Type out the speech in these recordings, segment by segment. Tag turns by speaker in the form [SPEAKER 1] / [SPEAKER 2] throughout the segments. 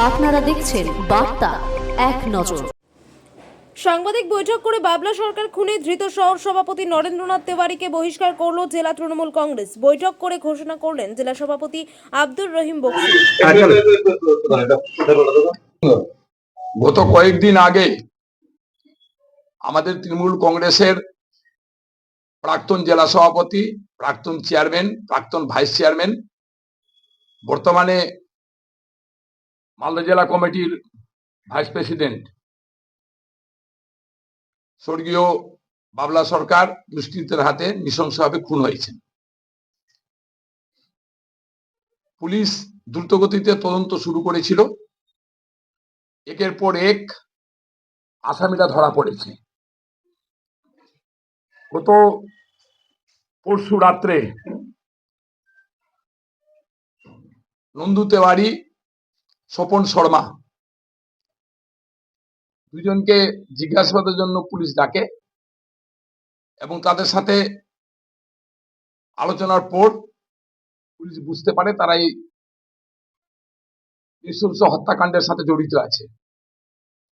[SPEAKER 1] আপনারা দেখছেন বার্তা এক নজর।
[SPEAKER 2] সাংবাদিক বৈঠক করে বাবলা সরকার খুনে ধৃত শহর সভাপতি নরেন্দ্রনাথ তেওয়ারিকে বহিষ্কার করল জেলা তৃণমূল কংগ্রেস। বৈঠক করে ঘোষণা করলেন জেলা সভাপতি আব্দুর রহিম বক্সি।
[SPEAKER 3] গত কয়েকদিন আগে আমাদের তৃণমূল কংগ্রেসের প্রাক্তন জেলা সভাপতি, প্রাক্তন চেয়ারম্যান, প্রাক্তন ভাইস চেয়ারম্যান, বর্তমানে মালদা জেলা কমিটির ভাইস প্রেসিডেন্ট স্বর্গীয় বাবলা সরকার দুষ্কৃতীদের হাতে নৃশংসভাবে খুন হয়েছেন। পুলিশ দ্রুতগতিতে তদন্ত শুরু করেছিল। একের পর এক আসামিরা ধরা পড়েছে। গত পরশু রাত্রে নন্দু তেওয়ারি, স্বপন শর্মা দুজনকে জিজ্ঞাসাবাদের জন্য পুলিশ ডাকে এবং তাদের সাথে আলোচনার পর পুলিশ বুঝতে পারে তারা এই নৃশংস হত্যাকাণ্ডের সাথে জড়িত আছে।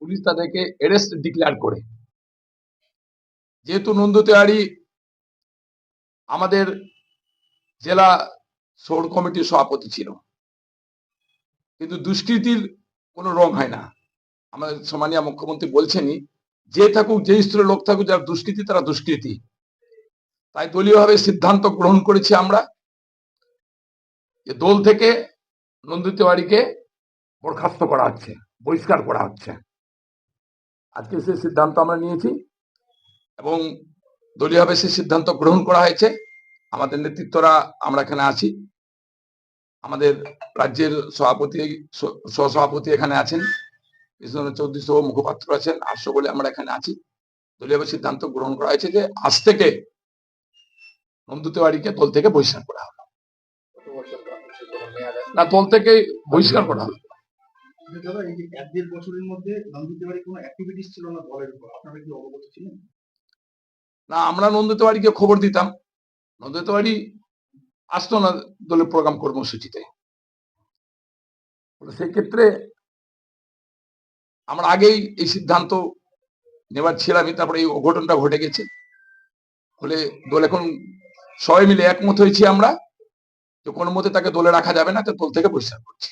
[SPEAKER 3] পুলিশ তাদেরকে অ্যারেস্ট ডিক্লেয়ার করে। যেহেতু নন্দু তেওয়ারি আমাদের জেলা শহর কমিটির সভাপতি ছিল, কিন্তু দুষ্কৃতির কোনো রং হয় না। আমাদের সম্মানীয় মুখ্যমন্ত্রী বলছেনই, যে থাকুক, যে স্তরের লোক থাকুক, যারা দুষ্কৃতি তারা দুষ্কৃতি। তাই দলীয়ভাবে সিদ্ধান্ত গ্রহণ করেছি আমরা যে দল থেকে নন্দু তেওয়ারিকে বরখাস্ত করা হচ্ছে, বহিষ্কার করা হচ্ছে। আজকে সেই সিদ্ধান্ত আমরা নিয়েছি এবং দলীয়ভাবে সেই সিদ্ধান্ত গ্রহণ করা হয়েছে। আমাদের নেতৃত্বরা আমরা এখানে আছি। আমাদের রাজ্যের সভাপতি, সহসভাপতি এখানে আছেন, চৌধুরী সহ মুখপাত্র আছেন, আর সকলে আমরা এখানে আছি। দলীয়ভাবে সিদ্ধান্ত গ্রহণ করা হয়েছে যে আজ থেকে নন্দু তেওয়ারিকে দল থেকে বহিষ্কার করা হবে। না, দল থেকে বহিষ্কার করা হবে।
[SPEAKER 4] দাদা, এই যে 1-1.5 বছরের মধ্যে নন্দু তেওয়ারি কোনো অ্যাক্টিভিটিস ছিল না দলের উপর, আপনারা কি অবগত ছিলেন?
[SPEAKER 3] না, আমরা নন্দু তেওয়ারিকে খবর দিতাম, নন্দু তেওয়ারি আসতো না দলের প্রোগ্রাম কর্মসূচিতে। সেই ক্ষেত্রে আমরা আগেই এই সিদ্ধান্ত নেবার ছিলামই, তারপরে এই অঘটনটা ঘটে গেছে। ফলে দল এখন সবাই মিলে একমত হয়েছি আমরা যে কোনো মতে তাকে দলে রাখা যাবে না, তো দল থেকে বহিষ্কার করছি।